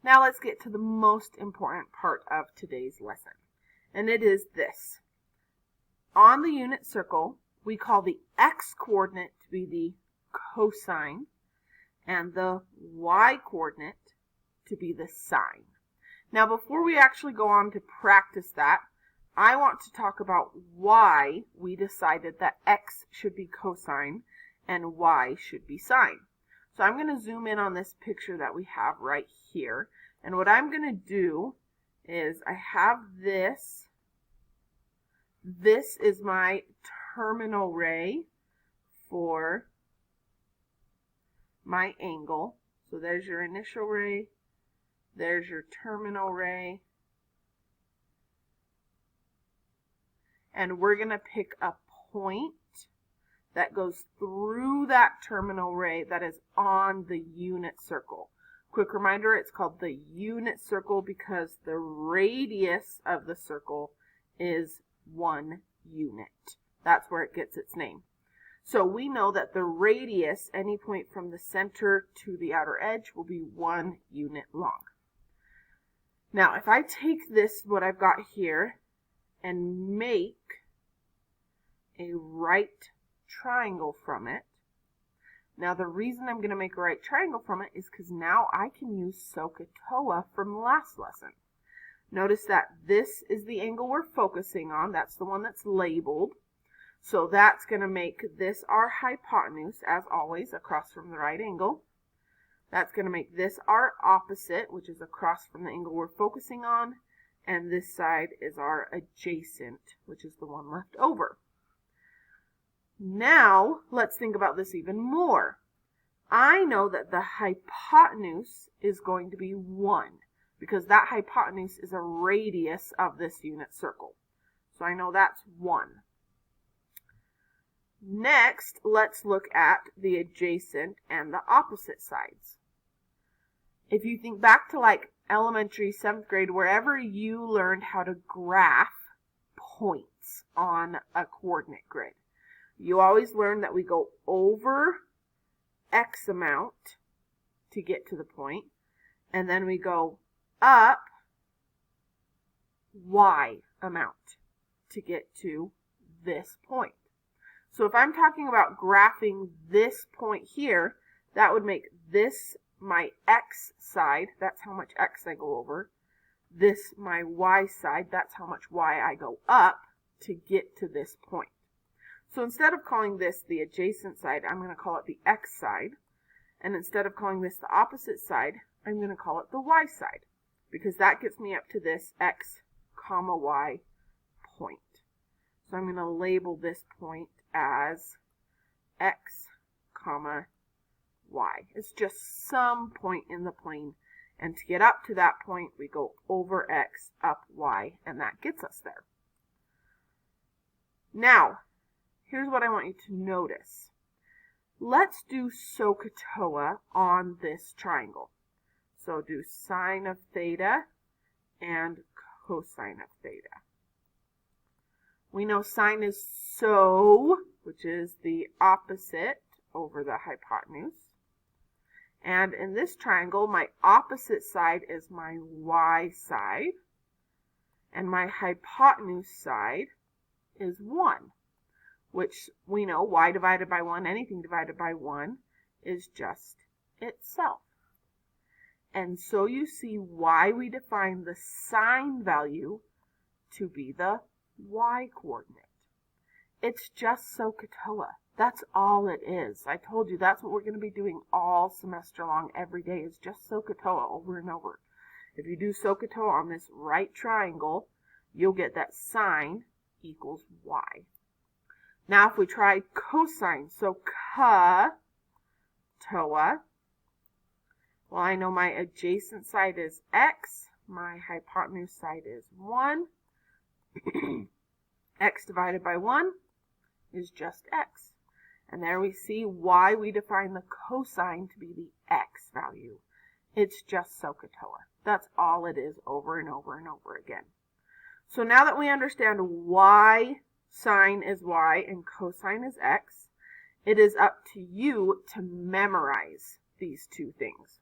Now let's get to the most important part of today's lesson, and it is this. On the unit circle, we call the x-coordinate to be the cosine and the y-coordinate to be the sine. Now before we actually go on to practice that, I want to talk about why we decided that x should be cosine and y should be sine. So I'm going to zoom in on this picture that we have right here. And what I'm going to do is I have this. This is my terminal ray for my angle. So there's your initial ray. There's your terminal ray. And we're going to pick a point that goes through that terminal ray that is on the unit circle. Quick reminder, it's called the unit circle because the radius of the circle is 1 unit. That's where it gets its name. So we know that the radius, any point from the center to the outer edge, will be 1 unit long. Now, if I take this, what I've got here, and make a right triangle from it. Now the reason I'm going to make a right triangle from it is because now I can use SOHCAHTOA from last lesson. Notice that this is the angle we're focusing on. That's the one that's labeled. So that's going to make this our hypotenuse, as always, across from the right angle. That's going to make this our opposite, which is across from the angle we're focusing on. And this side is our adjacent, which is the one left over. Now, let's think about this even more. I know that the hypotenuse is going to be 1, because that hypotenuse is a radius of this unit circle. So I know that's 1. Next, let's look at the adjacent and the opposite sides. If you think back to like elementary, 7th grade, wherever you learned how to graph points on a coordinate grid, you always learn that we go over X amount to get to the point, and then we go up Y amount to get to this point. So if I'm talking about graphing this point here, that would make this my X side, that's how much X I go over. This my Y side, that's how much Y I go up to get to this point. So instead of calling this the adjacent side, I'm going to call it the X side. And instead of calling this the opposite side, I'm going to call it the Y side, because that gets me up to this X, Y point. So I'm going to label this point as X, Y. It's just some point in the plane. And to get up to that point, we go over X, up Y, and that gets us there. Now, here's what I want you to notice. Let's do SOHCAHTOA on this triangle. So do sine of theta and cosine of theta. We know sine is SO, which is the opposite over the hypotenuse. And in this triangle, my opposite side is my Y side, and my hypotenuse side is 1. Which we know y divided by 1, anything divided by 1, is just itself. And so you see why we define the sine value to be the y-coordinate. It's just SOHCAHTOA. That's all it is. I told you that's what we're going to be doing all semester long every day, is just SOHCAHTOA over and over. If you do SOHCAHTOA on this right triangle, you'll get that sine equals y. Now if we try cosine, so COH, well, I know my adjacent side is x, my hypotenuse side is 1. X divided by 1 is just x. And there we see why we define the cosine to be the x value. It's just SOHCAHTOA. That's all it is over and over and over again. So now that we understand why sine is y and cosine is x, it is up to you to memorize these two things.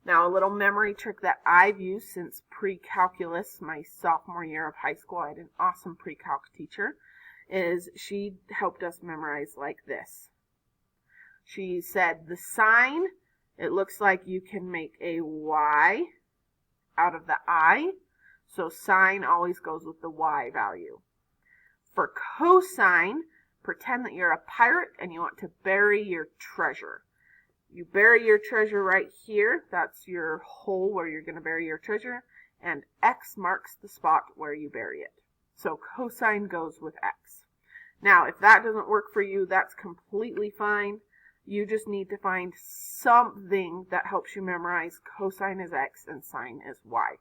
Now, a little memory trick that I've used since pre-calculus, my sophomore year of high school, I had an awesome pre-calc teacher, is she helped us memorize like this. She said the sign, it looks like you can make a Y out of the I, so sine always goes with the Y value. For cosine, pretend that you're a pirate and you want to bury your treasure. You bury your treasure right here. That's your hole where you're going to bury your treasure. And X marks the spot where you bury it. So cosine goes with X. Now, if that doesn't work for you, that's completely fine. You just need to find something that helps you memorize cosine is X and sine is Y.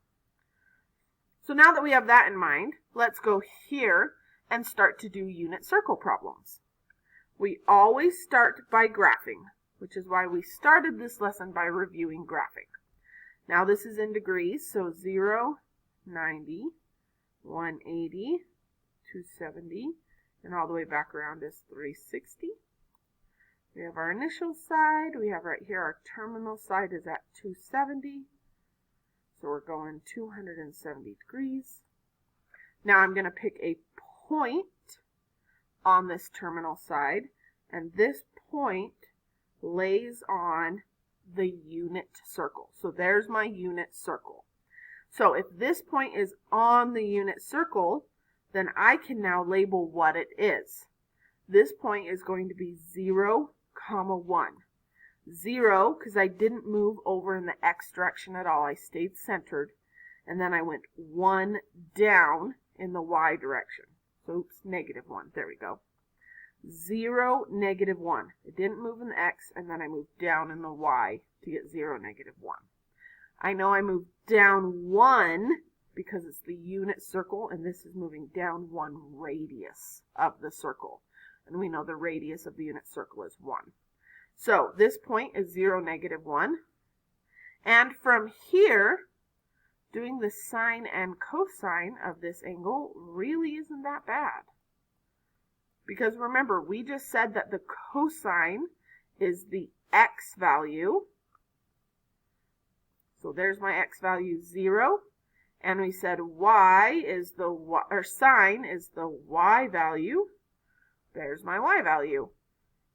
So now that we have that in mind, let's go here and start to do unit circle problems. We always start by graphing, which is why we started this lesson by reviewing graphing. Now this is in degrees, so 0, 90, 180, 270, and all the way back around is 360. We have our initial side. We have right here our terminal side is at 270. So we're going 270 degrees. Now I'm going to pick a point on this terminal side, and this point lays on the unit circle. So there's my unit circle. So if this point is on the unit circle, then I can now label what it is. This point is going to be 0, 1. 0, because I didn't move over in the X direction at all. I stayed centered. And then I went 1 down in the Y direction. So, oops, -1. There we go. 0, -1. It didn't move in the X, and then I moved down in the Y to get 0, -1. I know I moved down 1 because it's the unit circle, and this is moving down 1 radius of the circle. And we know the radius of the unit circle is 1. So this point is 0, -1. And from here, doing the sine and cosine of this angle really isn't that bad. Because remember, we just said that the cosine is the X value. So there's my X value 0. And we said Y is the Y, or sine is the Y value. There's my Y value.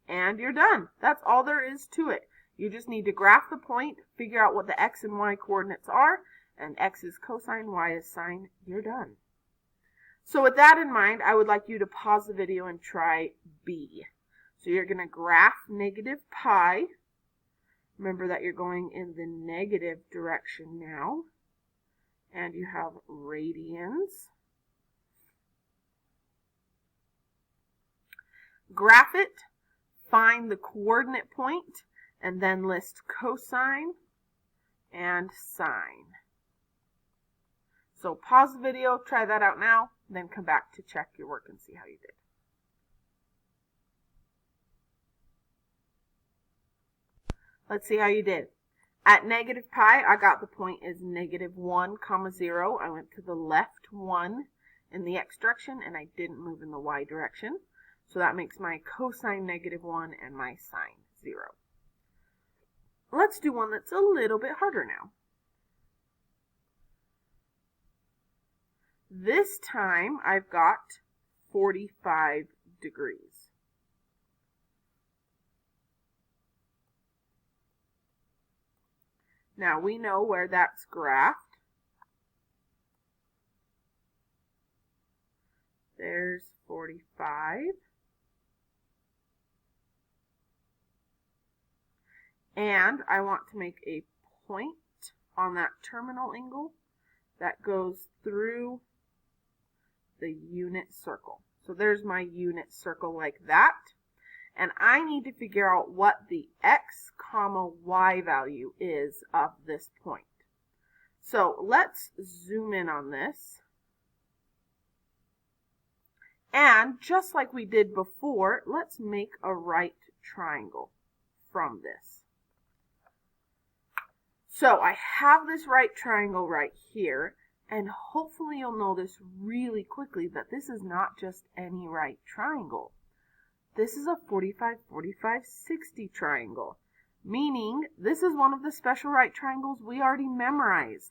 And you're done. That's all there is to it. You just need to graph the point, figure out what the X and Y coordinates are, and X is cosine, Y is sine. You're done. So with that in mind, I would like you to pause the video and try B. So you're going to graph -pi. Remember that you're going in the negative direction now. And you have radians. Graph it, find the coordinate point, and then list cosine and sine. So pause the video, try that out now, then come back to check your work and see how you did. Let's see how you did. At -pi, I got the point is -1, 0. I went to the left 1 in the X direction, and I didn't move in the Y direction. So that makes my cosine -1 and my sine 0. Let's do one that's a little bit harder now. This time I've got 45 degrees. Now we know where that's graphed. There's 45. And I want to make a point on that terminal angle that goes through the unit circle. So there's my unit circle like that. And I need to figure out what the X, Y value is of this point. So let's zoom in on this. And just like we did before, let's make a right triangle from this. So I have this right triangle right here, and hopefully you'll notice really quickly that this is not just any right triangle. This is a 45, 45, 60 triangle. meaning this is one of the special right triangles we already memorized.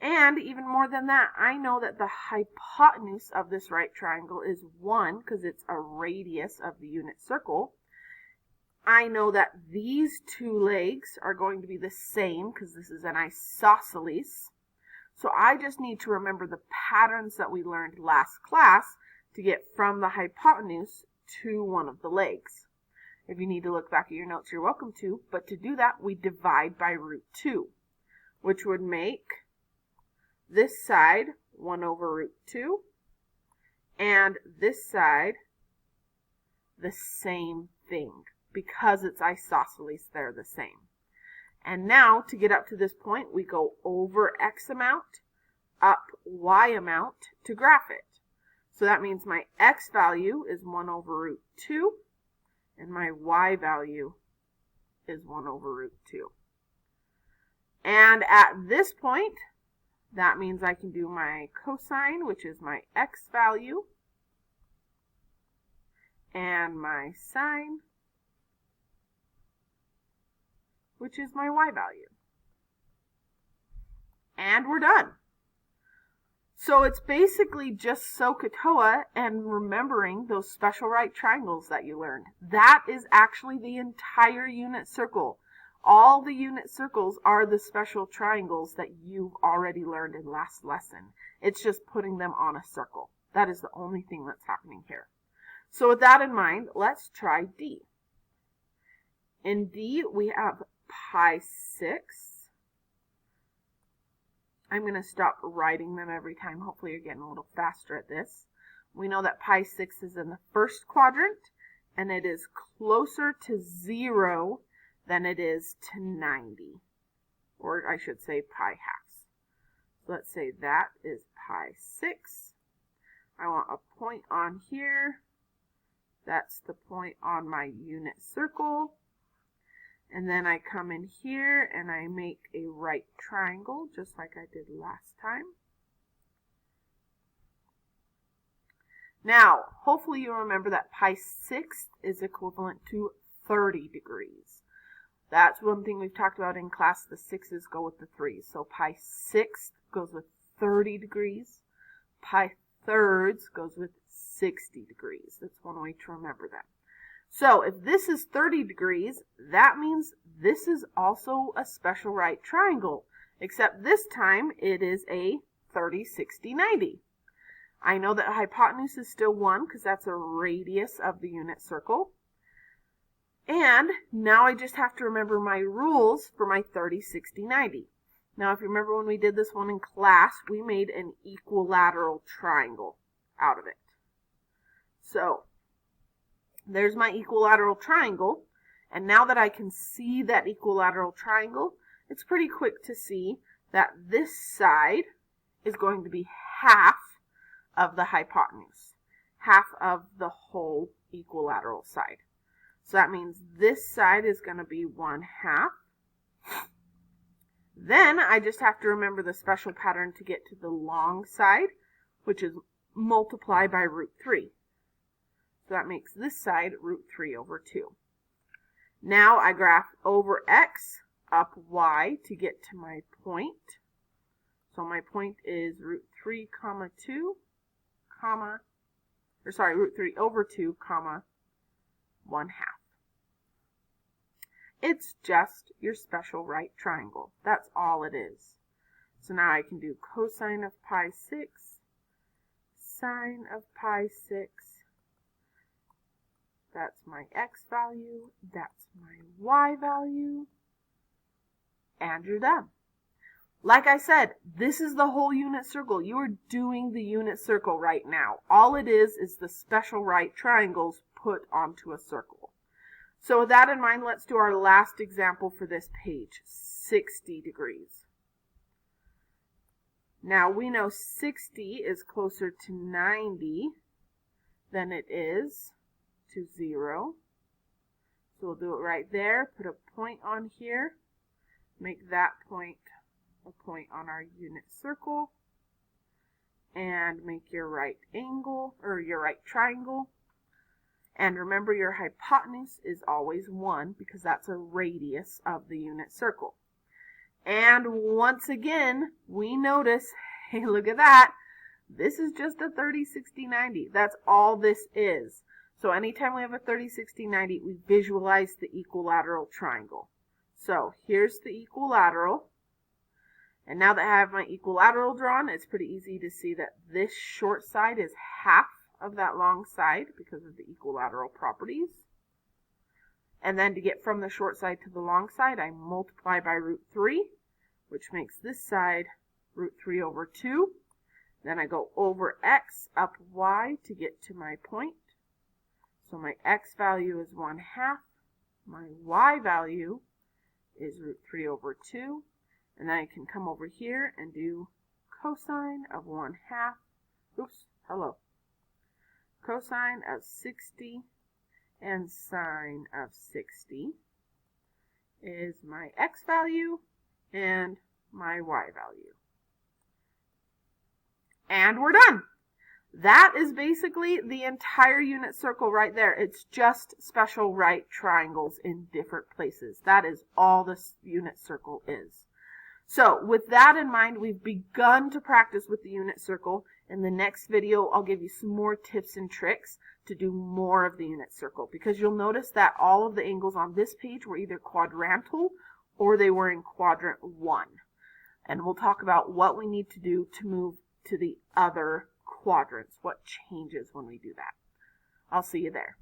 And even more than that, I know that the hypotenuse of this right triangle is 1 because it's a radius of the unit circle. I know that these two legs are going to be the same because this is an isosceles. So I just need to remember the patterns that we learned last class to get from the hypotenuse to one of the legs. If you need to look back at your notes, you're welcome to, but to do that, we divide by root 2, which would make this side 1 over root 2, and this side the same thing. Because it's isosceles, they're the same. And now, to get up to this point, we go over x amount, up y amount to graph it. So that means my x value is 1 over root 2, and my y value is 1 over root 2. And at this point, that means I can do my cosine, which is my x value, and my sine, which is my y value. And we're done. So it's basically just SOHCAHTOA and remembering those special right triangles that you learned. That is actually the entire unit circle. All the unit circles are the special triangles that you've already learned in last lesson. It's just putting them on a circle. That is the only thing that's happening here. So with that in mind, let's try D. In D, we have pi 6. I'm going to stop writing them every time. Hopefully you're getting a little faster at this. We know that pi 6 is in the first quadrant, and it is closer to 0 than it is to 90. Or I should say pi halves. So let's say that is pi 6. I want a point on here. That's the point on my unit circle. And then I come in here and I make a right triangle, just like I did last time. Now, hopefully you remember that pi 6 is equivalent to 30 degrees. That's one thing we've talked about in class. The 6's go with the 3's. So pi 6 goes with 30 degrees. Pi thirds goes with 60 degrees. That's one way to remember that. So if this is 30 degrees, that means this is also a special right triangle, except this time it is a 30, 60, 90. I know that hypotenuse is still 1 because that's a radius of the unit circle. And now I just have to remember my rules for my 30, 60, 90. Now if you remember when we did this one in class, we made an equilateral triangle out of it. So there's my equilateral triangle, and now that I can see that equilateral triangle, it's pretty quick to see that this side is going to be half of the hypotenuse, half of the whole equilateral side. So that means this side is going to be 1/2. Then I just have to remember the special pattern to get to the long side, which is multiply by root 3. So that makes this side root 3 over 2. Now I graph over x, up y to get to my point. So my point is root 3 comma 2, root 3 over 2 comma 1/2. It's just your special right triangle. That's all it is. So now I can do cosine of pi 6, sine of pi 6. That's my x value, that's my y value, and you're done. Like I said, this is the whole unit circle. You are doing the unit circle right now. All it is the special right triangles put onto a circle. So with that in mind, let's do our last example for this page, 60 degrees. Now we know 60 is closer to 90 than it is to 0. So we'll do it right there. Put a point on here. Make that point a point on our unit circle. And make your right angle, or your right triangle. And remember, your hypotenuse is always 1 because that's a radius of the unit circle. And once again, we notice, hey, look at that. This is just a 30, 60, 90. That's all this is. So anytime we have a 30, 60, 90, we visualize the equilateral triangle. So here's the equilateral. And now that I have my equilateral drawn, it's pretty easy to see that this short side is half of that long side because of the equilateral properties. And then to get from the short side to the long side, I multiply by root 3, which makes this side root 3 over 2. Then I go over x up y to get to my point. So my x value is 1/2. My y value is root 3 over 2. And then I can come over here and do cosine of 1/2. Oops, hello. Cosine of 60 and sine of 60 is my x value and my y value. And we're done. That is basically the entire unit circle right there. It's just special right triangles in different places. That is all this unit circle is. So with that in mind, we've begun to practice with the unit circle. In the next video, I'll give you some more tips and tricks to do more of the unit circle, because you'll notice that all of the angles on this page were either quadrantal or they were in quadrant 1. And we'll talk about what we need to do to move to the other quadrants, what changes when we do that. I'll see you there.